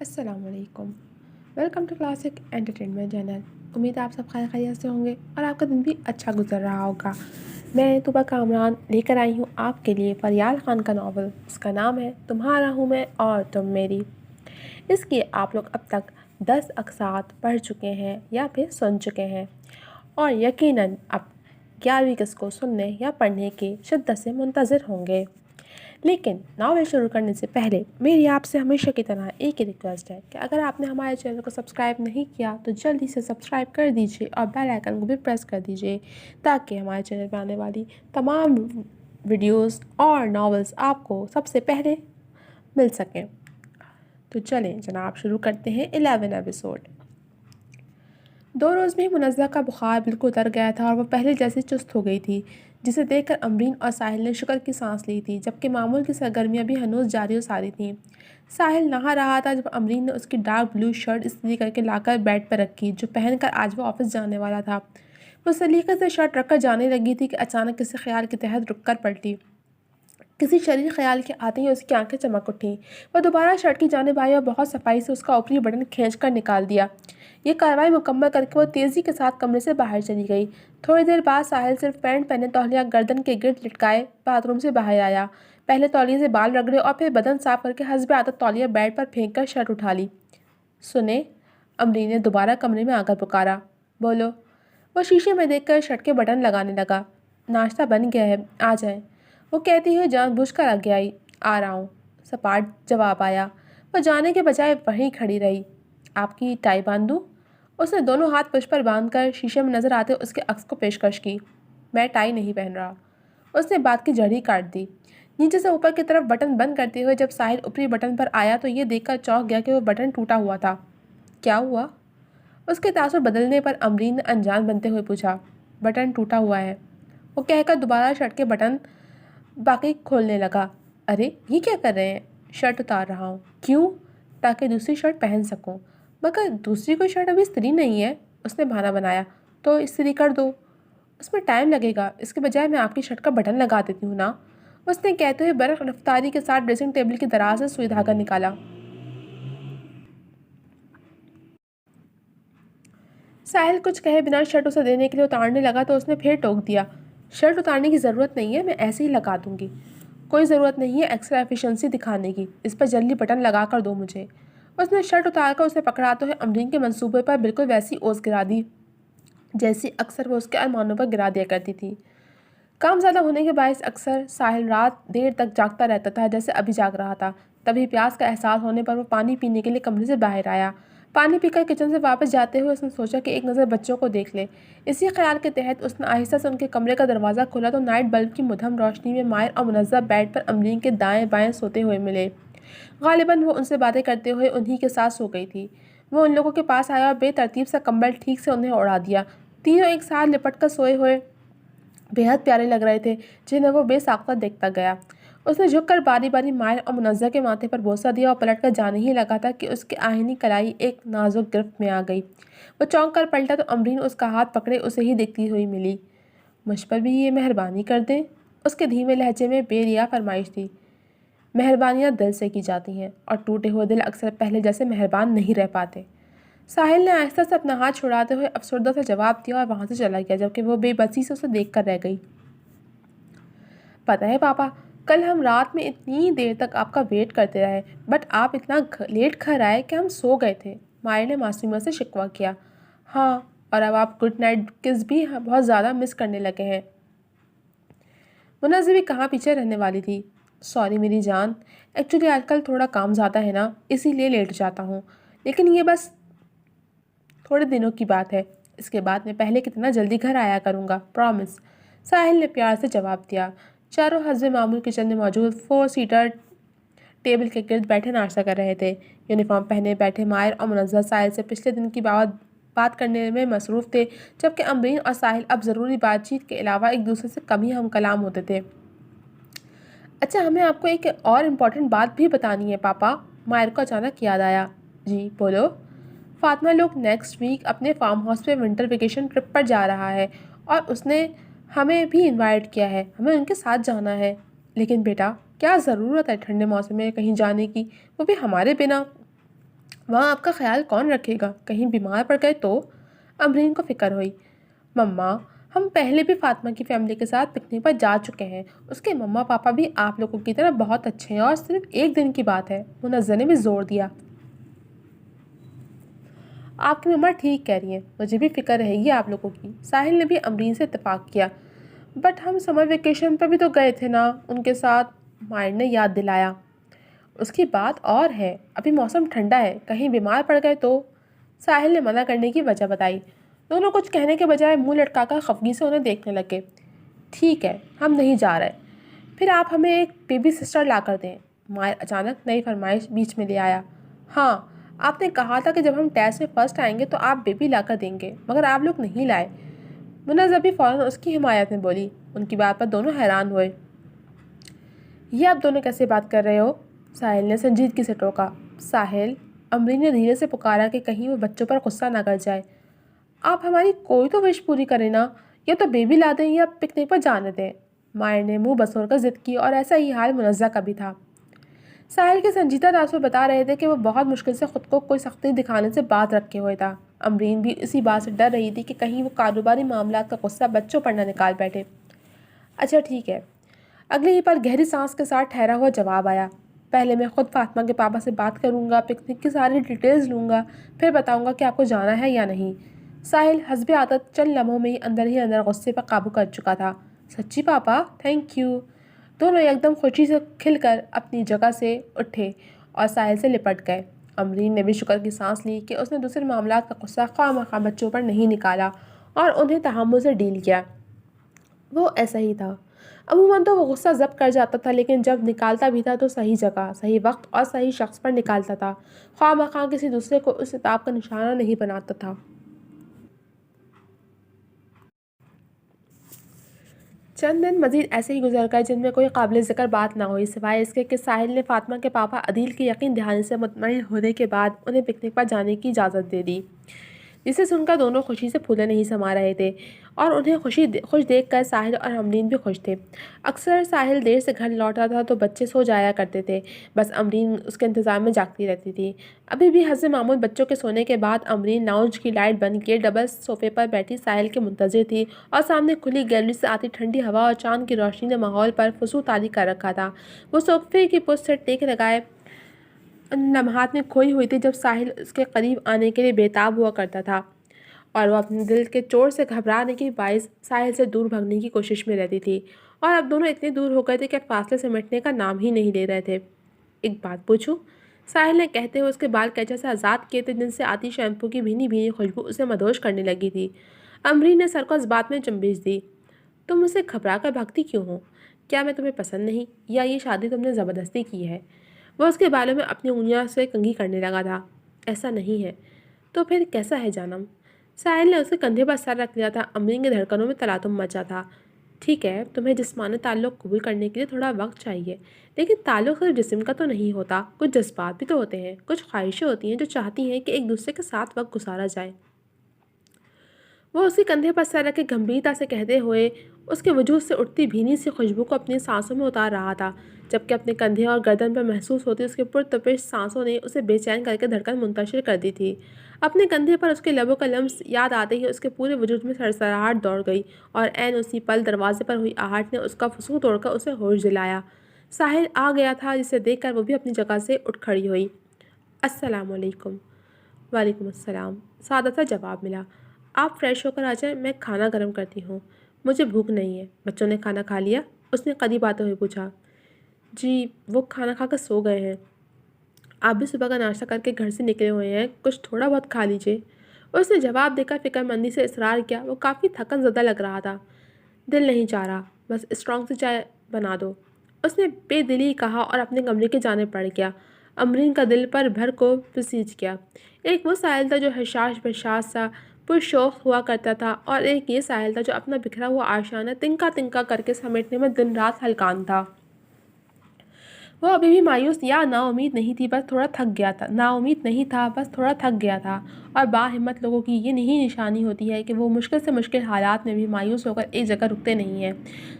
अस्सलाम वालेकुम। Welcome to classic entertainment channel. उम्मीद है आप सब खैरियत से होंगे और आपका दिन भी अच्छा गुजर रहा होगा। मैं तुबा कामरान लेकर आई हूँ आपके लिए फरियाल खान का नावल। इसका नाम है तुम्हारा हूँ मैं और तुम मेरी। इसके आप लोग अब तक 10 अक़सात पढ़ चुके हैं या फिर सुन चुके हैं और यकीनन अब 11वीं किस्त को सुनने या पढ़ने के शिद्दत से मुंतज़िर होंगे। लेकिन नावल शुरू करने से पहले मेरी आपसे हमेशा की तरह एक ही रिक्वेस्ट है कि अगर आपने हमारे चैनल को सब्सक्राइब नहीं किया तो जल्दी से सब्सक्राइब कर दीजिए और बेल आइकन को भी प्रेस कर दीजिए ताकि हमारे चैनल पर आने वाली तमाम वीडियोस और नॉवेल्स आपको सबसे पहले मिल सकें। तो चलें जनाब, शुरू करते हैं 11 एपिसोड। 2 रोज़ में ही मुनज़्ज़ा का बुखार बिल्कुल उतर गया था और वह पहले जैसी चुस्त हो गई थी, जिसे देखकर अमरीन और साहिल ने शुक्र की सांस ली थी, जबकि मामूल की सरगर्मियां भी हनूज़ जारी और सारी थीं। साहिल नहा रहा था जब अमरीन ने उसकी डार्क ब्लू शर्ट इस्त्री करके लाकर बेड पर रखी, जो पहनकर आज वो ऑफिस जाने वाला था। वो सलीके से शर्ट रखकर जाने लगी थी कि अचानक किसी ख्याल के तहत रुक कर पलटी। किसी शरीर ख्याल के आते ही उसकी आंखें चमक उठीं। वह दोबारा शर्ट की जानिब आई और बहुत सफाई से उसका ऊपरी बटन खींचकर निकाल दिया। ये कार्रवाई मुकम्मल करके वो तेज़ी के साथ कमरे से बाहर चली गई। थोड़ी देर बाद साहिल सिर्फ पैंट पहने तौलिया गर्दन के गिर्द लटकाए बाथरूम से बाहर आया। पहले तौलिए से बाल रगड़े और फिर बदन साफ करके हस्ब आदत तौलिया बेड पर फेंक कर शर्ट उठा ली। सुने, अमरीन ने दोबारा कमरे में आकर पुकारा। बोलो। वो शीशे में देखकर शर्ट के बटन लगाने लगा। नाश्ता बन गया है, आ जाए, वो कहती हुई जानबूझकर आगे आई। आ रहा हूँ, सपाट जवाब आया। वह जाने के बजाय वहीं खड़ी रही। आपकी टाई बांध दूँ? उसने दोनों हाथ पुश पर बांधकर शीशे में नजर आते उसके अक्स को पेशकश की। मैं टाई नहीं पहन रहा। उसने बात की जड़ ही काट दी। नीचे से ऊपर की तरफ बटन बंद करते हुए जब साहिल ऊपरी बटन पर आया तो ये देखकर चौंक गया कि वो बटन टूटा हुआ था। क्या हुआ? उसके तासुर बदलने पर अमरीन ने अनजान बनते हुए पूछा। बटन टूटा हुआ है, वो कहकर दोबारा शर्ट के बटन बाकी खोलने लगा। अरे ये क्या कर रहे हैं? शर्ट उतार रहा हूँ। क्यों? ताकि दूसरी शर्ट पहन सकूँ। मगर दूसरी कोई शर्ट अभी इस्त्री नहीं है, उसने बहाना बनाया। तो इस्त्री कर दो। उसमें टाइम लगेगा, इसके बजाय मैं आपकी शर्ट का बटन लगा देती हूँ ना, उसने कहते हुए बरक़ रफ्तारी के साथ ड्रेसिंग टेबल की दराज से सुई धागा निकाला। साहिल कुछ कहे बिना शर्ट उसे देने के लिए उतारने लगा तो उसने फिर टोक दिया। शर्ट उतारने की ज़रूरत नहीं है, मैं ऐसे ही लगा दूंगी। कोई ज़रूरत नहीं है एक्स्ट्रा एफिशिएंसी दिखाने की, इस पर जल्दी बटन लगा कर दो मुझे। उसने शर्ट उतारकर उसे पकड़ाते हुए अमरीन के मंसूबे पर बिल्कुल वैसी ओस गिरा दी जैसी अक्सर वो उसके अरमानों पर गिरा दिया करती थी। काम ज़्यादा होने के बायस अक्सर साहिल रात देर तक जागता रहता था, जैसे अभी जाग रहा था। तभी प्यास का एहसास होने पर वो पानी पीने के लिए कमरे से बाहर आया। पानी पीकर किचन से वापस जाते हुए उसने सोचा कि एक नज़र बच्चों को देख ले। इसी ख्याल के तहत उसने आहिस्ता से उनके कमरे का दरवाज़ा खोला तो नाइट बल्ब की मुधम रोशनी में मायर और मुनज़्ज़ा बेड पर अमरीन के दाएं बाएं सोते हुए मिले। गालिबन वो उनसे बातें करते हुए उन्हीं के साथ सो गई थी। वो उन लोगों के पास आया और बेतरतीब सा कंबल ठीक से उन्हें उड़ा दिया। तीनों एक साथ लिपट कर सोए हुए बेहद प्यारे लग रहे थे, जिन्हें वो बेसाख्ता देखता गया। उसने झुककर बारी बारी मायर और मुनज़्ज़ा के माथे पर बोसा दिया और पलटकर जाने ही लगा था कि उसकी आहिनी कलाई एक नाजुक गिरफ्त में आ गई। वो चौंक कर पलटा तो अमरीन उसका हाथ पकड़े उसे ही देखती हुई मिली। मुझ पर भी ये मेहरबानी कर दें, उसके धीमे लहजे में बेरिया फरमाइश थी। मेहरबानियाँ दिल से की जाती हैं और टूटे हुए दिल अक्सर पहले जैसे मेहरबान नहीं रह पाते। साहिल ने आहिस्ता से अपना हाथ छुड़ाते हुए अफसरदा से जवाब दिया और वहाँ से चला गया, जबकि वो बेबसी से उसे देख कर रह गई। पता है पापा, कल हम रात में इतनी देर तक आपका वेट करते रहे, बट आप इतना लेट घर आए कि हम सो गए थे, माया ने मासूमिया से शिकवा किया। हाँ, और अब आप गुड नाइट किस भी बहुत ज़्यादा मिस करने लगे हैं। मुन्ना भी कहाँ पीछे रहने वाली थी। सॉरी मेरी जान, एक्चुअली आजकल थोड़ा काम ज़्यादा है ना, इसीलिए लेट जाता हूँ, लेकिन ये बस थोड़े दिनों की बात है। इसके बाद मैं पहले कितना जल्दी घर आया करूँगा, प्रॉमिस, साहिल ने प्यार से जवाब दिया। चारों हस्बे मामूल किचन में मौजूद 4 सीटर टेबल के गिर्द बैठे नाश्ता कर रहे थे। यूनिफॉर्म पहने बैठे मायर और मुनज़्ज़ा साहिल से पिछले दिन की बात करने में मसरूफ़ थे, जबकि अमरीन और साहिल अब ज़रूरी बातचीत के अलावा एक दूसरे से कम ही हम कलाम होते थे। अच्छा, हमें आपको एक और इम्पॉर्टेंट बात भी बतानी है पापा, मायर को अचानक याद आया। जी बोलो। फातिमा लोग नेक्स्ट वीक अपने फार्म हाउस पे विंटर वेकेशन ट्रिप पर जा रहा है और उसने हमें भी इनवाइट किया है, हमें उनके साथ जाना है। लेकिन बेटा, क्या ज़रूरत है ठंडे मौसम में कहीं जाने की, वो भी हमारे बिना? وہاں آپ کا خیال کون رکھے گا؟ کہیں بیمار پڑ گئے تو؟ امرین کو فکر ہوئی۔ مما، ہم پہلے بھی فاطمہ کی فیملی کے ساتھ پکنک پر جا چکے ہیں، اس کے مما پاپا بھی آپ لوگوں کی طرح بہت اچھے ہیں اور صرف ایک دن کی بات ہے، منزہ نے بھی زور دیا۔ آپ کی مما ٹھیک کہہ رہی ہیں، مجھے بھی فکر رہے گی آپ لوگوں کی۔ ساحل نے بھی امرین سے اتفاق کیا۔ بٹ ہم سمر ویکیشن پر بھی تو گئے تھے نا ان کے ساتھ، مائر نے یاد دلایا۔ اس کی بات اور ہے، ابھی موسم ٹھنڈا ہے، کہیں بیمار پڑ گئے تو؟ ساحل نے منع کرنے کی وجہ بتائی۔ دونوں کچھ کہنے کے بجائے منہ لٹکا کر خفگی سے انہیں دیکھنے لگے۔ ٹھیک ہے، ہم نہیں جا رہے۔ پھر آپ ہمیں ایک بیبی سسٹر لا کر دیں، مائر اچانک نئی فرمائش بیچ میں لے آیا۔ ہاں، آپ نے کہا تھا کہ جب ہم ٹیسٹ میں فرسٹ آئیں گے تو آپ بیبی لا کر دیں گے، مگر آپ لوگ نہیں لائے۔ منزہ بھی فوراً اس کی حمایت میں بولی۔ ان کی بات پر دونوں حیران ہوئے۔ یہ آپ دونوں کیسے بات کر رہے ہو؟ ساحل نے سنجیدگی سے ٹوکا۔ ساحل، امرین نے دھیرے سے پکارا کہ کہیں وہ بچوں پر غصہ نہ کر جائے۔ آپ ہماری کوئی تو وش پوری کریں نا، یا تو بیبی لا دیں یا پکنک پر جانے دیں۔ مائر نے منہ بسور کر ضد کی اور ایسا ہی حال منزہ کا بھی تھا۔ ساحل کے سنجیدہ تاثر بتا رہے تھے کہ وہ بہت مشکل سے خود کو کوئی سختی دکھانے سے بات رکھے ہوئے تھا۔ امرین بھی اسی بات سے ڈر رہی تھی کہ کہیں وہ کاروباری معاملات کا غصہ بچوں پر نہ نکال بیٹھے۔ اچھا ٹھیک ہے، اگلے ہی پر گہری سانس کے ساتھ ٹھہرا ہوا جواب آیا۔ پہلے میں خود فاطمہ کے پاپا سے بات کروں گا، پکنک کی ساری ڈیٹیلز لوں گا، پھر بتاؤں گا کہ آپ کو جانا ہے یا نہیں۔ ساحل حسب عادت چند لمحوں میں ہی اندر غصے پر قابو کر چکا تھا۔ سچی پاپا، تھینک یو۔ دونوں ایک دم خوشی سے کھل کر اپنی جگہ سے اٹھے اور ساحل سے لپٹ گئے۔ امرین نے بھی شکر کی سانس لی کہ اس نے دوسرے معاملات کا غصہ خواہ مخواہ بچوں پر نہیں نکالا اور انہیں تحمل سے ڈیل کیا۔ وہ ایسا ہی تھا، عموماً تو وہ غصہ ضبط کر جاتا تھا، لیکن جب نکالتا بھی تھا تو صحیح جگہ، صحیح وقت اور صحیح شخص پر نکالتا تھا، خواہ مخواہ کسی دوسرے کو اس عتاب کا نشانہ نہیں بناتا تھا۔ چند دن مزید ایسے ہی گزر گئے جن میں کوئی قابل ذکر بات نہ ہوئی، سوائے اس کے کہ ساحل نے فاطمہ کے پاپا عدیل کے یقین دہانی سے مطمئن ہونے کے بعد انہیں پکنک پر جانے کی اجازت دے دی، جسے سن کر دونوں خوشی سے پھولے نہیں سما رہے تھے اور انہیں خوش دیکھ کر ساحل اور امرین بھی خوش تھے۔ اکثر ساحل دیر سے گھر لوٹا تھا تو بچے سو جایا کرتے تھے، بس امرین اس کے انتظار میں جاگتی رہتی تھی۔ ابھی بھی حسب معمول بچوں کے سونے کے بعد امرین لاؤنج کی لائٹ بند کیے ڈبل صوفے پر بیٹھی ساحل کے منتظر تھی اور سامنے کھلی گیلری سے آتی ٹھنڈی ہوا اور چاند کی روشنی نے ماحول پر فضول طاری کر رکھا تھا۔ وہ صوفے کی پشت سے ٹیک لگائے ان لمحات میں کھوئی ہوئی تھی جب ساحل اس کے قریب آنے کے لیے بےتاب ہوا کرتا تھا اور وہ اپنے دل کے چوٹ سے گھبرانے کے باعث ساحل سے دور بھاگنے کی کوشش میں رہتی تھی، اور اب دونوں اتنے دور ہو گئے تھے کہ فاصلے سے مٹنے کا نام ہی نہیں لے رہے تھے۔ ایک بات پوچھوں؟ ساحل نے کہتے ہوئے اس کے بال کیچا سے آزاد کیے تھے جن سے آتی شیمپو کی بھینی بھینی خوشبو اسے مدہوش کرنے لگی تھی۔ امرین نے سر کو اس بات میں چنبیچ دی۔ تم مجھ سے گھبرا کر بھاگتی کیوں ہو؟ کیا میں تمہیں پسند نہیں، یا یہ شادی تم نے زبردستی کی ہے؟ وہ اس کے بالوں میں اپنی انگلیاں سے کنگھی کرنے لگا تھا۔ ایسا نہیں ہے۔ تو پھر کیسا ہے جانم؟ ساحل نے اس کے کندھے پر سر رکھ لیا تھا۔ امرین کے دھڑکنوں میں تلاطم مچا تھا۔ ٹھیک ہے، تمہیں جسمانی تعلق قبول کرنے کے لیے تھوڑا وقت چاہیے، لیکن تعلق صرف جسم کا تو نہیں ہوتا، کچھ جذبات بھی تو ہوتے ہیں، کچھ خواہشیں ہوتی ہیں جو چاہتی ہیں کہ ایک دوسرے کے ساتھ وقت گزارا جائے۔ وہ اسی کندھے پر سر رکھے گمبھیرتا سے کہتے ہوئے اس کے وجود سے اٹھتی بھینی سی خوشبو کو اپنی سانسوں میں اتار رہا تھا، جبکہ اپنے کندھے اور گردن پر محسوس ہوتی اس کے پرتپش سانسوں نے اسے بے چین کر کے دھڑکن منتشر کر دی تھی۔ اپنے کندھے پر اس کے لبوں کا لمس یاد آتے ہی اس کے پورے وجود میں سرسراہٹ دوڑ گئی اور عین اسی پل دروازے پر ہوئی آہٹ نے اس کا فسوں توڑ کر اسے ہوش دلایا۔ ساحل آ گیا تھا، جسے دیکھ کر وہ بھی اپنی جگہ سے اٹھ کھڑی ہوئی۔ السلام علیکم۔ وعلیکم السلام، سادہ سا جواب ملا۔ آپ فریش ہو کر آ جائیں، میں کھانا گرم کرتی ہوں۔ مجھے بھوک نہیں ہے۔ بچوں نے کھانا کھا لیا؟ اس نے قریب آتے ہوئے پوچھا۔ جی، وہ کھانا کھا کر سو گئے ہیں۔ آپ بھی صبح کا ناشتہ کر کے گھر سے نکلے ہوئے ہیں، کچھ تھوڑا بہت کھا لیجیے۔ اس نے جواب دے کر فکر مندی سے اصرار کیا۔ وہ کافی تھکن زدہ لگ رہا تھا۔ دل نہیں چاہ رہا، بس اسٹرانگ سی چائے بنا دو، اس نے بے دلی کہا اور اپنے کمرے کی جانب بڑھ گیا۔ امرین کا دل پر بھر کو بسیج گیا۔ ایک وہ ساحل تھا جو حشاش بشاش سا پرشوق ہوا کرتا تھا، اور ایک یہ ساحل تھا جو اپنا بکھرا ہوا آشیانہ تنکا تنکا کر کے سمیٹنے میں دن رات ہلکان تھا۔ وہ ابھی بھی مایوس یا نا امید نہیں تھی، بس تھوڑا تھک گیا تھا۔ نا امید نہیں تھا، بس تھوڑا تھک گیا تھا، اور باہمت لوگوں کی یہ نہیں نشانی ہوتی ہے کہ وہ مشکل سے مشکل حالات میں بھی مایوس ہو کر ایک جگہ رکتے نہیں ہیں،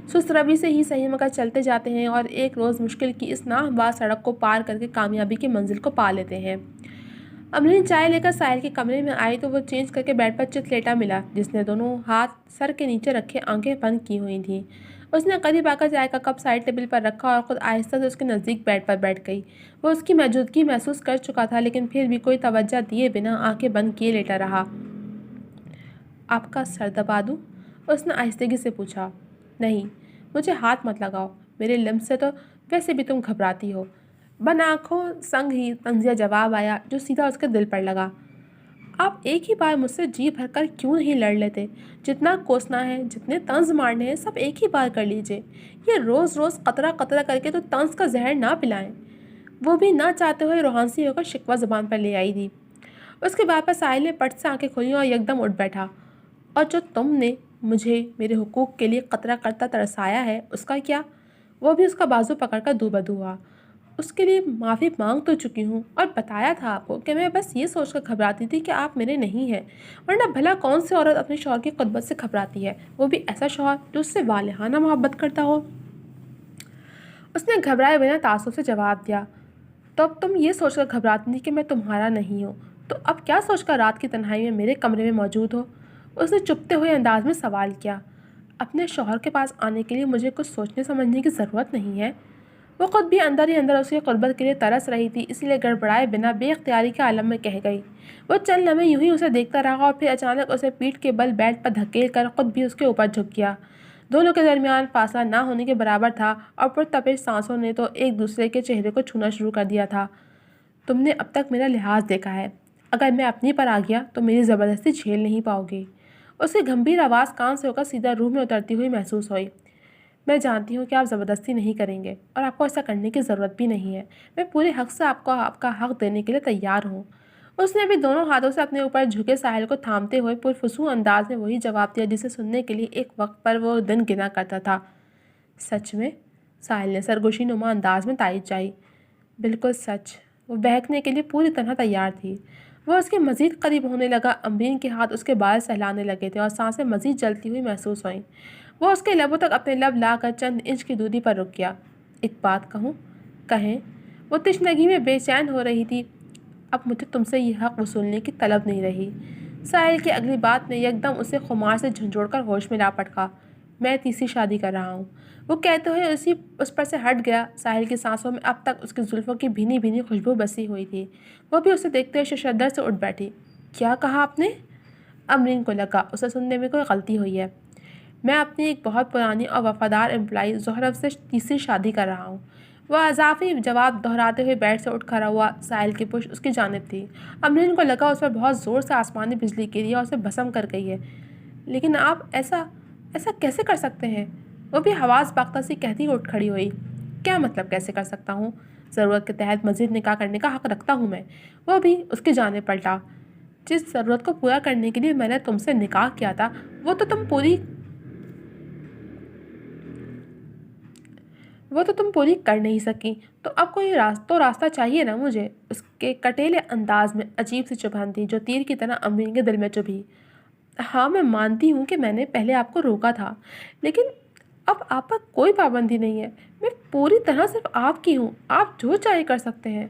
سست روی سے ہی صحیح مگر چلتے جاتے ہیں اور ایک روز مشکل کی اس ناہموار سڑک کو پار کر کے کامیابی کی منزل کو پا لیتے ہیں۔ अमरीन चाय लेकर साहिल के कमरे में आई तो वो चेंज करके बेड पर चित लेटा मिला, जिसने दोनों हाथ सर के नीचे रखे आंखें बंद की हुई थीं। उसने करीब आकर चाय का कप साइड टेबल पर रखा और खुद आहिस्ता से उसके नज़दीक बेड पर बैठ गई। वो उसकी मौजूदगी महसूस कर चुका था, लेकिन फिर भी कोई तवज्जो दिए बिना आंखें बंद किए लेटा रहा। आपका सर दबा दूँ? उसने आहिस्तगी से पूछा। नहीं, मुझे हाथ मत लगाओ, मेरे लिम्ब से तो वैसे भी तुम घबराती हो। बन आँखों संग ही तंजिया जवाब आया, जो सीधा उसके दिल पर लगा। आप एक ही बार मुझसे जी भरकर क्यों नहीं लड़ लेते? जितना कोसना है, जितने तंज मारने हैं, सब एक ही बार कर लीजिए। ये रोज़ रोज़ कतरा कतरा करके तो तंज का जहर ना पिलाएं। वो भी ना चाहते हुए रोहानसी होकर शिकवा ज़ुबान पर ले आई थी। उसके बाद पर साहिल ने पट से आंखें खोली और एकदम उठ बैठा। और जो तुमने मुझे मेरे हुकूक के लिए कतरा करता तरसाया है, उसका क्या? वो भी उसका बाजू पकड़कर दूबदू हुआ। उसके लिए माफ़ी मांग तो चुकी हूँ और बताया था आपको कि मैं बस ये सोचकर घबराती थी कि आप मेरे नहीं हैं। वरना भला कौन सी औरत अपने शौहर की खुतबत से घबराती है, वो भी ऐसा शौहर जो उससे वालिहाना मोहब्बत करता हो। उसने घबराए बिना तासुब से जवाब दिया। तो अब तुम ये सोचकर घबराती थी कि मैं तुम्हारा नहीं हूँ, तो अब क्या सोचकर रात की तन्हाई में मेरे कमरे में मौजूद हो? उसने चुपते हुए अंदाज में सवाल किया। अपने शौहर के पास आने के लिए मुझे कुछ सोचने समझने की ज़रूरत नहीं है। वो खुद भी अंदर ही अंदर उसकी क़ुर्बत के लिए तरस रही थी, इसलिए गड़बड़ाए बिना बेख्तियारी के आलम में कह गई। वो चंद लम्हे यूं ही उसे देखता रहा और फिर अचानक उसे पीठ के बल बेड पर धकेल कर खुद भी उसके ऊपर झुक गया। दोनों के दरमियान फासला ना होने के बराबर था और पुरतपिश सांसों ने तो एक दूसरे के चेहरे को छूना शुरू कर दिया था। तुमने अब तक मेरा लिहाज देखा है, अगर मैं अपनी पर आ गया तो मेरी ज़बरदस्ती झेल नहीं पाओगे। उसकी गंभीर आवाज़ कान से होकर सीधा रूह में उतरती हुई महसूस हुई। मैं जानती हूँ कि आप ज़बरदस्ती नहीं करेंगे और आपको ऐसा करने की ज़रूरत भी नहीं है। मैं पूरे हक़ से आपको आपका हक़ देने के लिए तैयार हूँ। उसने भी दोनों हाथों से अपने ऊपर झुके साहिल को थामते हुए पुरफुसू अंदाज में वही जवाब दिया जिसे सुनने के लिए एक वक्त पर वो दिन गिना करता था। सच में? साहिल ने सरगोशी नुमा अंदाज में तायीद चाही। बिल्कुल सच। वो बहकने के लिए पूरी तरह तैयार थी। वो उसके मज़ीद करीब होने लगा। अम्बरीन के हाथ उसके बाल सहलाने लगे थे और सांसें मज़ीद जलती हुई महसूस हुईं। वो उसके लबों तक अपने लब लाकर चंद इंच की दूरी पर रुक गया। एक बात कहूँ? कहें? वो तिश्नगी में बेचैन हो रही थी। अब मुझे तुमसे ये हक़ वसूलने की तलब नहीं रही। साहिल की अगली बात ने एकदम उसे खुमार से झंझोड़कर होश में ला पटका। मैं तीसरी शादी कर रहा हूँ। वो कहते हुए उस पर से हट गया। साहिल की सांसों में अब तक उसकी जुल्फ़ों की भीनी भीनी खुशबू बसी हुई थी। वो भी उसे देखते हुए शशदर से उठ बैठी। क्या कहा आपने? अमरीन को लगा उसे सुनने में कोई गलती हुई है। मैं अपनी एक बहुत पुरानी और वफादार एम्प्लॉई ज़ोहरब से तीसरी शादी कर रहा हूँ। वह अज़ाफ़ी जवाब दोहराते हुए बेड से उठ खड़ा हुआ। साहिल की पुश्त उसकी जानिब थी। अमरीन को लगा उस पर बहुत ज़ोर से आसमानी बिजली गिरी और उसे भस्म कर गई है। लेकिन आप ऐसा ऐसा कैसे कर सकते हैं? वो भी हवास बाख्ता सी कहती उठ खड़ी हुई। क्या मतलब कैसे कर सकता हूँ? ज़रूरत के तहत मज़ीद निकाह करने का हक़ रखता हूँ मैं। वो भी उसकी जानिब पलटा। जिस ज़रूरत को पूरा करने के लिए मैंने तुमसे निकाह किया था, वो तो तुम पूरी कर नहीं सकी। तो अब कोई रास्ता चाहिए ना मुझे। उसके कटेले अंदाज में अजीब सी चुभन थी जो तीर की तरह अमरीन के दिल में चुभी। हाँ, मैं मानती हूँ कि मैंने पहले आपको रोका था, लेकिन अब आप पर कोई पाबंदी नहीं है। मैं पूरी तरह सिर्फ आपकी हूँ। आप जो चाहे कर सकते हैं।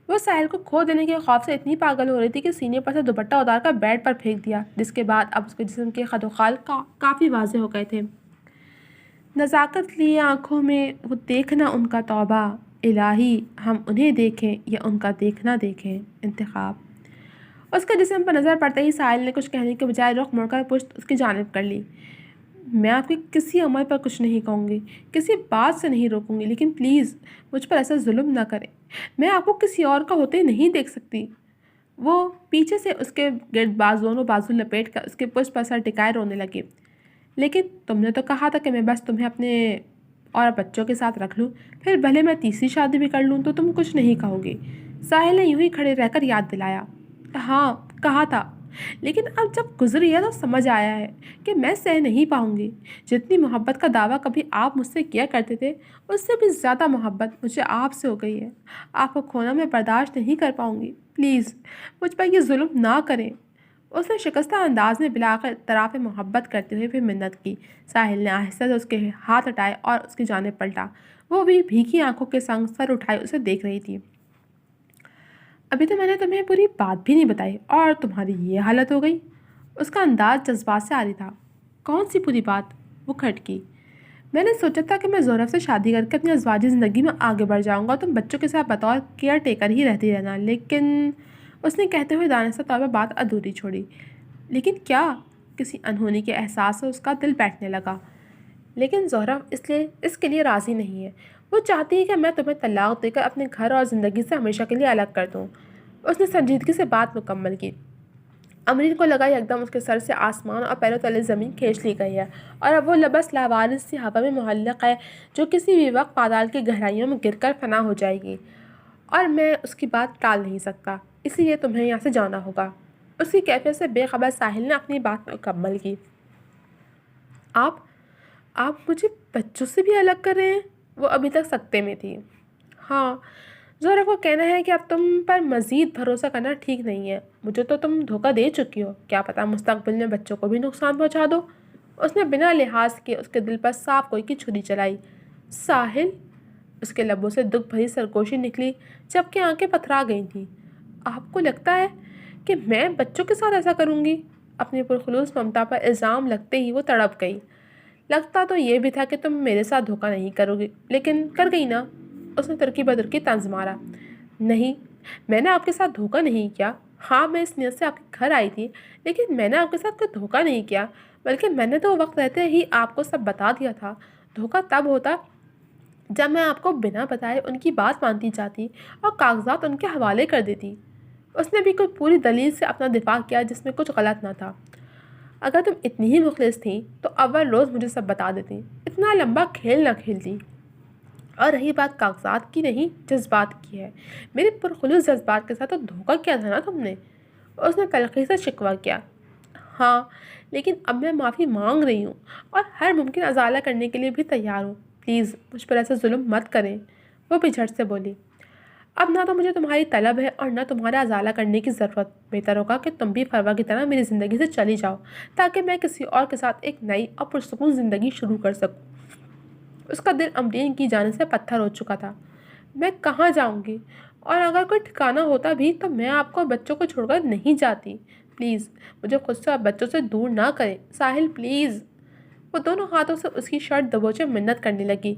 वो साहिल को खो देने के खौफ से इतनी पागल हो रही थी कि सीने पर से दुपट्टा उतार कर बेड पर फेंक दिया, जिसके बाद अब उसके जिस्म के खदोखाल काफ़ी वाज़े हो गए थे। नज़ाकत लिए आँखों में वो देखना उनका तौबा, इलाही हम उन्हें देखें या उनका देखना देखें, इंतखाब। उसके जिस्म पर नज़र पड़ते ही साहिल ने कुछ कहने के बजाय रुख मुड़कर पुश्त उसकी जानिब कर ली। मैं आपके किसी अमल पर कुछ नहीं कहूँगी, किसी बात से नहीं रोकूँगी, लेकिन प्लीज़ मुझ पर ऐसा जुल्म ना करें। मैं आपको किसी और का होते नहीं देख सकती। वो पीछे से उसके गिर्द दोनों बाजू लपेट कर उसके पुष्ट पर सर टिकाए रोने लगी। लेकिन तुमने तो कहा था कि मैं बस तुम्हें अपने और बच्चों के साथ रख लूँ, फिर भले मैं तीसरी शादी भी कर लूँ तो तुम कुछ नहीं कहोगे। साहिल ने यूं ही खड़े रहकर याद दिलाया। हाँ, कहा था, लेकिन अब जब गुजरी है तो समझ आया है कि मैं सह नहीं पाऊँगी। जितनी मोहब्बत का दावा कभी आप मुझसे किया करते थे, उससे भी ज़्यादा मोहब्बत मुझे आपसे हो गई है। आपको खोना मैं बर्दाश्त नहीं कर पाऊँगी। प्लीज़ मुझ पर यह जुल्म ना करें। उसने शिकस्ता अंदाज में बिलाकर तराफ मोहब्बत करते हुए फिर मिन्नत की। साहिल ने आहिस्ता से उसके हाथ हटाए और उसकी जानिब पलटा। वो भी भीगी आंखों के संग सर उठाए उसे देख रही थी। ابھی تو میں نے تمہیں پوری بات بھی نہیں بتائی اور تمہاری یہ حالت ہو گئی۔ اس کا انداز جذبات سے عاری تھا۔ کون سی پوری بات؟ وہ کھٹکی۔ میں نے سوچا تھا کہ میں زورف سے شادی کر کے اپنی ازواجی زندگی میں آگے بڑھ جاؤں گا اور تم بچوں کے ساتھ بطور کیئر ٹیکر ہی رہتی رہنا، لیکن اس نے کہتے ہوئے دانستہ طور پر بات ادھوری چھوڑی۔ لیکن کیا؟ کسی انہونی کے احساس سے اس کا دل بیٹھنے لگا۔ لیکن زہرہ اس کے لیے راضی نہیں ہے۔ وہ چاہتی ہے کہ میں تمہیں طلاق دے کر اپنے گھر اور زندگی سے ہمیشہ کے لیے الگ کر دوں۔ اس نے سنجیدگی سے بات مکمل کی۔ امرین کو لگا یکدم اس کے سر سے آسمان اور پیروں تلے زمین کھینچ لی گئی ہے اور اب وہ لبس لاوارث سی ہوا میں معلق ہے جو کسی بھی وقت پاتال کی گہرائیوں میں گر کر فنا ہو جائے گی، اور میں اس کی بات ٹال نہیں سکتا، اسی لیے تمہیں یہاں سے جانا ہوگا۔ اس کی کیفیت سے بے خبر ساحل نے اپنی بات مکمل کی۔ آپ مجھے بچوں سے بھی الگ کر رہے ہیں؟ وہ ابھی تک سکتے میں تھی۔ ہاں، زہرہ کو کہنا ہے کہ اب تم پر مزید بھروسہ کرنا ٹھیک نہیں ہے۔ مجھے تو تم دھوکہ دے چکی ہو، کیا پتہ مستقبل میں بچوں کو بھی نقصان پہنچا دو۔ اس نے بنا لحاظ کے اس کے دل پر صاف کوئی کی چھری چلائی۔ ساحل؟ اس کے لبوں سے دکھ بھری سرگوشی نکلی جبکہ آنکھیں پتھرا گئی تھیں۔ آپ کو لگتا ہے کہ میں بچوں کے ساتھ ایسا کروں گی؟ اپنی پرخلوص ممتا پر الزام لگتے ہی وہ تڑپ گئی۔ لگتا تو یہ بھی تھا کہ تم میرے ساتھ دھوکہ نہیں کرو گی، لیکن کر گئی نا۔ اس نے ترکی بدرکی طنز مارا۔ نہیں، میں نے آپ کے ساتھ دھوکہ نہیں کیا۔ ہاں، میں اس نیت سے آپ کے گھر آئی تھی، لیکن میں نے آپ کے ساتھ کوئی دھوکہ نہیں کیا، بلکہ میں نے تو وقت رہتے ہی آپ کو سب بتا دیا تھا۔ دھوکہ تب ہوتا جب میں آپ کو بنا بتائے ان کی بات مانتی جاتی اور کاغذات ان کے حوالے کر دیتی۔ اس نے بھی کوئی پوری دلیل سے اپنا دفاع کیا جس میں کچھ غلط نہ تھا۔ اگر تم اتنی ہی مخلص تھیں تو اول روز مجھے سب بتا دیتی، اتنا لمبا کھیل نہ کھیلتی۔ اور رہی بات کاغذات کی نہیں، جذبات کی ہے، میرے پرخلوص جذبات کے ساتھ تو دھوکہ کیا تھا نا تم نے۔ اس نے تلخی سے شکوہ کیا۔ ہاں، لیکن اب میں معافی مانگ رہی ہوں اور ہر ممکن ازالہ کرنے کے لیے بھی تیار ہوں۔ پلیز مجھ پر ایسا ظلم مت کریں، وہ بھی جھٹ سے بولی۔ اب نہ تو مجھے تمہاری طلب ہے اور نہ تمہارا ازالہ کرنے کی ضرورت۔ بہتر ہوگا کہ تم بھی فروا کی طرح میری زندگی سے چلی جاؤ تاکہ میں کسی اور کے ساتھ ایک نئی اور پرسکون زندگی شروع کر سکوں۔ اس کا دل امرین کی جانب سے پتھر ہو چکا تھا۔ میں کہاں جاؤں گی؟ اور اگر کوئی ٹھکانہ ہوتا بھی تو میں آپ کو بچوں کو چھوڑ کر نہیں جاتی۔ پلیز مجھے خود سے اور بچوں سے دور نہ کریں، ساحل پلیز۔ وہ دونوں ہاتھوں سے اس کی شرٹ دبوچے منت کرنے لگی۔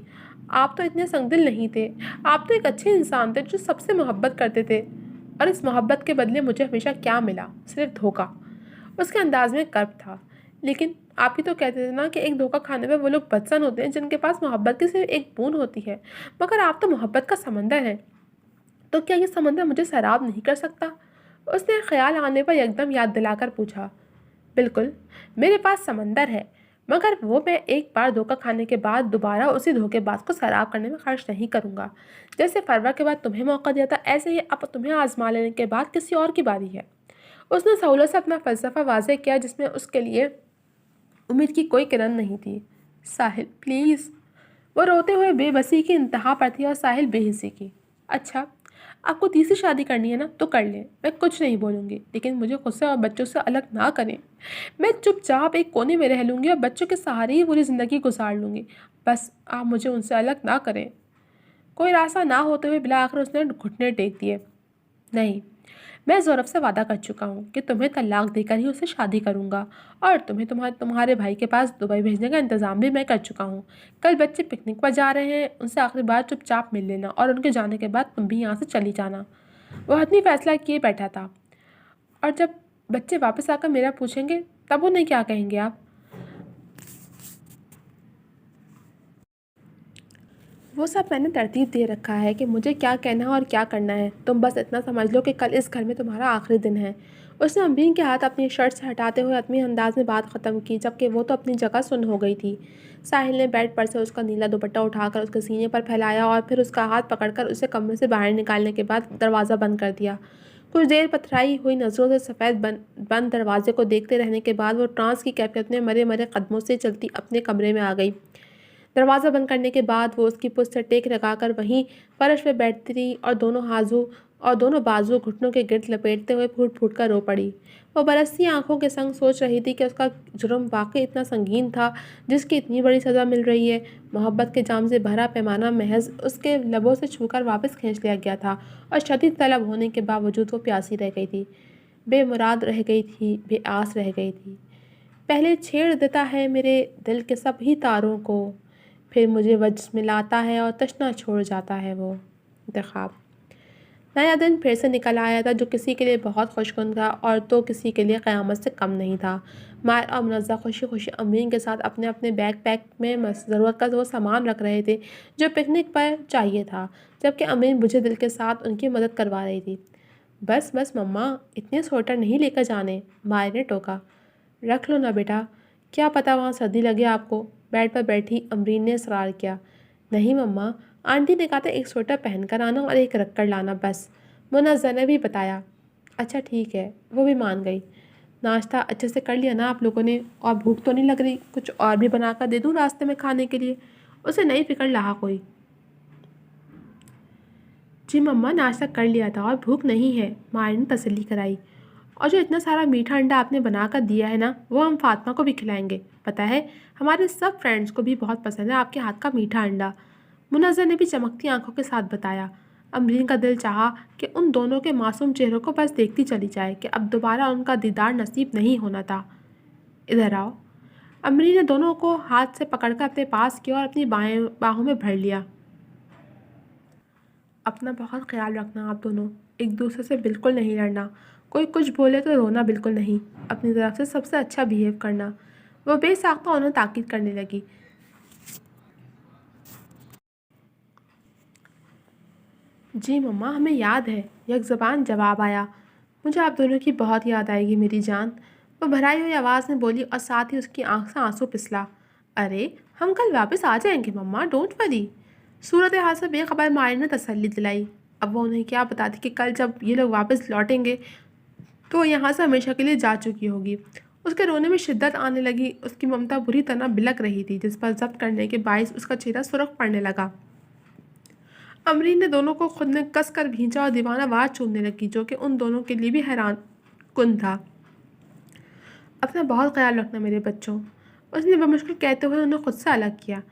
آپ تو اتنے سنگ دل نہیں تھے، آپ تو ایک اچھے انسان تھے جو سب سے محبت کرتے تھے، اور اس محبت کے بدلے مجھے ہمیشہ کیا ملا؟ صرف دھوکہ۔ اس کے انداز میں کرب تھا۔ لیکن آپ ہی تو کہتے تھے نا کہ ایک دھوکہ کھانے میں وہ لوگ بدسن ہوتے ہیں جن کے پاس محبت کی صرف ایک بوند ہوتی ہے، مگر آپ تو محبت کا سمندر ہے، تو کیا یہ سمندر مجھے سیراب نہیں کر سکتا؟ اس نے خیال آنے پر یکدم یاد دلا کر پوچھا۔ بالکل، میرے پاس سمندر ہے، مگر وہ میں ایک بار دھوکہ کھانے کے بعد دوبارہ اسی دھوکے باز کو سیراب کرنے میں خرچ نہیں کروں گا۔ جیسے فروا کے بعد تمہیں موقع دیا تھا، ایسے ہی اب تمہیں آزما لینے کے بعد کسی اور کی باری ہے۔ اس نے سہولت سے اپنا فلسفہ واضح کیا جس میں اس کے لیے امید کی کوئی کرن نہیں تھی۔ ساحل پلیز۔ وہ روتے ہوئے بے بسی کی انتہا پر تھی اور ساحل بے حسی کی۔ اچھا، آپ کو تیسری شادی کرنی ہے نا تو کر لیں، میں کچھ نہیں بولوں گی، لیکن مجھے خود سے اور بچوں سے الگ نہ کریں۔ میں چپ چاپ ایک کونے میں رہ لوں گی اور بچوں کے سہارے ہی پوری زندگی گزار لوں گی، بس آپ مجھے ان سے الگ نہ کریں۔ کوئی راستہ نہ ہوتے ہوئے بالآخر اس نے گھٹنے ٹیک دیے۔ نہیں، میں زورف سے وعدہ کر چکا ہوں کہ تمہیں طلاق دے کر ہی اسے شادی کروں گا، اور تمہیں تمہارے بھائی کے پاس دبئی بھیجنے کا انتظام بھی میں کر چکا ہوں۔ کل بچے پکنک پر جا رہے ہیں، ان سے آخری بار چپ چاپ مل لینا اور ان کے جانے کے بعد تم بھی یہاں سے چلی جانا۔ وہ حتمی فیصلہ کیے بیٹھا تھا۔ اور جب بچے واپس آ کر میرا پوچھیں گے تب انہیں کیا کہیں گے آپ؟ وہ سب میں نے ترتیب دے رکھا ہے کہ مجھے کیا کہنا ہے اور کیا کرنا ہے، تم بس اتنا سمجھ لو کہ کل اس گھر میں تمہارا آخری دن ہے۔ اس نے امرین کے ہاتھ اپنی شرٹ سے ہٹاتے ہوئے حتمی انداز میں بات ختم کی، جبکہ وہ تو اپنی جگہ سن ہو گئی تھی۔ ساحل نے بیڈ پر سے اس کا نیلا دوپٹہ اٹھا کر اس کے سینے پر پھیلایا اور پھر اس کا ہاتھ پکڑ کر اسے کمرے سے باہر نکالنے کے بعد دروازہ بند کر دیا۔ کچھ دیر پتھرائی ہوئی نظروں سے سفید بند دروازے کو دیکھتے رہنے کے بعد وہ ٹرانس کی کیفیت میں مرے مرے قدموں سے چلتی اپنے کمرے میں آ گئی۔ دروازہ بند کرنے کے بعد وہ اس کی پشت سے ٹیک لگا کر وہیں فرش پہ بیٹھتی رہی اور دونوں और दोनों बाजुओं घुटनों के गिर्द लपेटते हुए फूट फूट कर रो पड़ी। वो बरसती आंखों के संग सोच रही थी कि उसका जुर्म वाकई इतना संगीन था जिसकी इतनी बड़ी सज़ा मिल रही है। मोहब्बत के जाम से भरा पैमाना महज उसके लबों से छूकर वापस खींच लिया गया था और शदीद तलब होने के बावजूद वो प्यासी रह गई थी, बेमुराद रह गई थी, बेआस रह गई थी। पहले छेड़ देता है मेरे दिल के सभी तारों को, फिर मुझे वज्ज में लाता है और तशना छोड़ जाता है वो। इंतखाब। नया दिन फिर से निकल आया था जो किसी के लिए बहुत खुशकुन था और तो किसी के लिए क़यामत से कम नहीं था। मायर और मुनज़्ज़ा खुशी खुशी अमरीन के साथ अपने अपने बैग पैक में ज़रूरत का वो सामान रख रहे थे जो पिकनिक पर चाहिए था, जबकि अमरीन बुझे दिल के साथ उनकी मदद करवा रही थी। बस बस मम्मा, इतने स्वेटर नहीं लेकर जाने, मायर ने टोका। रख लो ना बेटा, क्या पता वहाँ सर्दी लगे आपको, बेड पर बैठी अमरीन ने इसरार किया। नहीं मम्मा, आंटी ने कहा था एक स्वेटर पहन कर आना और एक रख कर लाना बस, मुनज़्ज़ा ने भी बताया। अच्छा ठीक है, वो भी मान गई। नाश्ता अच्छे से कर लिया ना आप लोगों ने, और भूख तो नहीं लग रही? कुछ और भी बना कर दे दूँ रास्ते में खाने के लिए? उसे नहीं फिक्र रहा कोई। जी मम्मा, नाश्ता कर लिया था और भूख नहीं है, मायर ने तसल्ली कराई। और जो इतना सारा मीठा अंडा आपने बना कर दिया है ना, वो हम फातिमा को भी खिलाएंगे। पता है, हमारे सब फ्रेंड्स को भी बहुत पसंद है आपके हाथ का मीठा अंडा, मुनज़्ज़ा ने भी चमकती आंखों के साथ बताया। अमरीन का दिल चाहा कि उन दोनों के मासूम चेहरों को बस देखती चली जाए कि अब दोबारा उनका दीदार नसीब नहीं होना था। इधर आओ। अमरीन ने दोनों को हाथ से पकड़कर अपने पास किया और अपनी बाहों में भर लिया। अपना बहुत ख्याल रखना आप दोनों, एक दूसरे से बिल्कुल नहीं लड़ना, कोई कुछ बोले तो रोना बिल्कुल नहीं, अपनी तरफ से सबसे अच्छा बिहेव करना। वो बेसाख्ता उन्हें ताकीद करने लगी। जी मम्मा, हमें याद है, यक ज़बान जवाब आया। मुझे आप दोनों की बहुत याद आएगी मेरी जान, वो भराई हुई आवाज़ में बोली और साथ ही उसकी आंख से आंसू पिसला। अरे हम कल वापस आ जाएंगे मम्मा, डोंट वरी। सूरत हाल से बेखबर मायर ने तसल्ली दिलाई। अब वो उन्हें क्या बताती कि कल जब ये लोग वापस लौटेंगे तो यहाँ से हमेशा के लिए जा चुकी होगी। उसके रोने में शिद्दत आने लगी, उसकी ममता बुरी तरह बिलक रही थी जिस पर जब्त करने के बायस उसका चेहरा सुर्ख पड़ने लगा। अमरीन ने दोनों को खुद में कस कर भींचा और दीवाना वार चूमने लगी जो कि उन दोनों के लिए भी हैरान कुन था। अपना बहुत ख्याल रखना मेरे बच्चों, उसने बमुश्किल कहते हुए उन्हें खुद से अलग किया।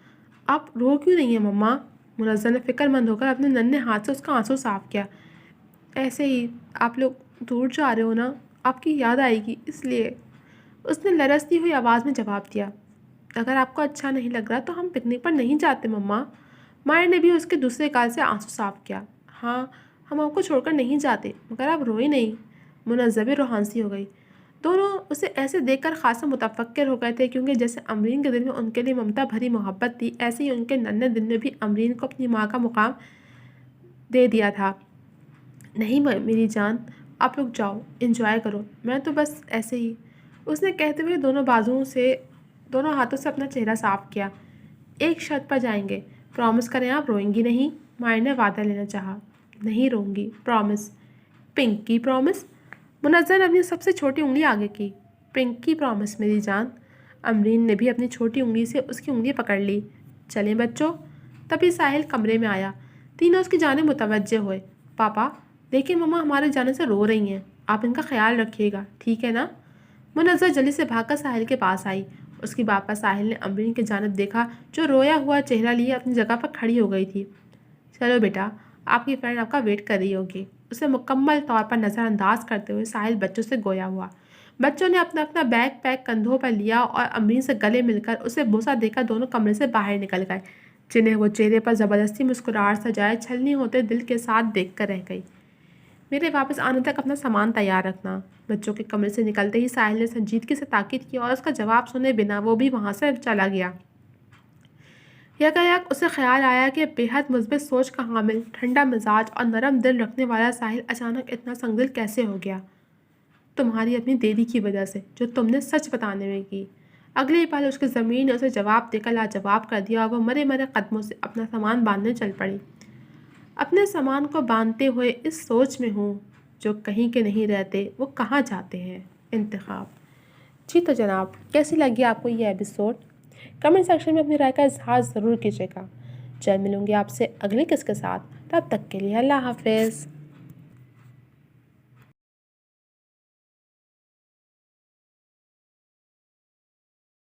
आप रो क्यों नहीं है मम्मा? मुनज़्ज़ा ने फिक्रमंद होकर अपने नन्हे हाथ से उसका आंसू साफ किया। ऐसे ही, आप लोग दूर जा रहे हो ना, आपकी याद आएगी इसलिए, उसने लरसती हुई आवाज़ में जवाब दिया। अगर आपको अच्छा नहीं लग रहा तो हम पिकनिक पर नहीं जाते मम्मा। मायर ने भी उसके दूसरे गाल से आंसू साफ किया। हाँ, हम आपको छोड़कर नहीं जाते, मगर आप रोए नहीं। मुनज़्ज़ा भी रोहानसी हो गई। दोनों उसे ऐसे देखकर खासा मुतफक्किर हो गए थे क्योंकि जैसे अमरीन के दिल में उनके लिए ममता भरी मोहब्बत थी, ऐसे ही उनके नन्हे दिल में भी अमरीन को अपनी माँ का मुकाम दे दिया था। नहीं मेरी जान, आप लोग जाओ, एंजॉय करो, मैं तो बस ऐसे ही, उसने कहते हुए दोनों हाथों से अपना चेहरा साफ किया। एक शर्त पर जाएंगे, प्रॉमिस करें आप रोएंगी नहीं, मायर ने वादा लेना चाहा। नहीं रोऊंगी, प्रॉमिस। Pinky promise? मुनज़्ज़ा ने अपनी सबसे छोटी उंगली आगे की। पिंकी प्रॉमिस मेरी जान। अमरीन ने भी अपनी छोटी उंगली से उसकी उंगली पकड़ ली। चलें बच्चों। तभी साहिल कमरे में आया। तीनों उसकी जाने मुतवज्जे हुए। पापा, देखिए मम्मा हमारे जाने से रो रही हैं, आप इनका ख्याल रखिएगा, ठीक है ना? मुनज़्ज़ा जल्दी से भागकर साहिल के पास आई। उसकी बात पर साहिल ने अमरीन की जानिब देखा जो रोया हुआ चेहरा लिए अपनी जगह पर खड़ी हो गई थी। चलो बेटा, आपकी फ्रेंड आपका वेट कर रही होगी, उसे मुकम्मल तौर पर नज़रअंदाज करते हुए साहिल बच्चों से गोया हुआ। बच्चों ने अपना अपना बैग पैक कंधों पर लिया और अमरीन से गले मिलकर उसे बोसा देकर दोनों कमरे से बाहर निकल गए, जिन्हें वो चेहरे पर ज़बरदस्ती मुस्कुराहट सजाए छलनी होते दिल के साथ देख कर रह गई। मेरे वापस आने तक अपना सामान तैयार रखना। बच्चों के कमरे से निकलते ही साहिल ने संजीदगी से ताकीद की और उसका जवाब सुने बिना वो भी वहाँ से चला गया। यकायक उसे ख्याल आया कि बेहद मुस्बित सोच का हामिल, ठंडा मिजाज और नरम दिल रखने वाला साहिल अचानक इतना संगदिल कैसे हो गया? तुम्हारी अपनी देरी की वजह से, जो तुमने सच बताने में की। अगले ही पल उसकी ज़मीन ने उसे जवाब देकर लाजवाब कर दिया और वह मरे मरे कदमों से अपना सामान बांधने चल पड़ी। अपने सामान को बांधते हुए इस सोच में हूँ, जो कहीं के नहीं रहते वो कहाँ जाते हैं। इंतखाब। जी तो जनाब, कैसी लगी आपको ये एपिसोड? कमेंट सेक्शन में अपनी राय का इजहार ज़रूर कीजिएगा। जल्द मिलूंगी आपसे अगली किस्त के साथ, तब तक के लिए अल्लाह हाफिज़।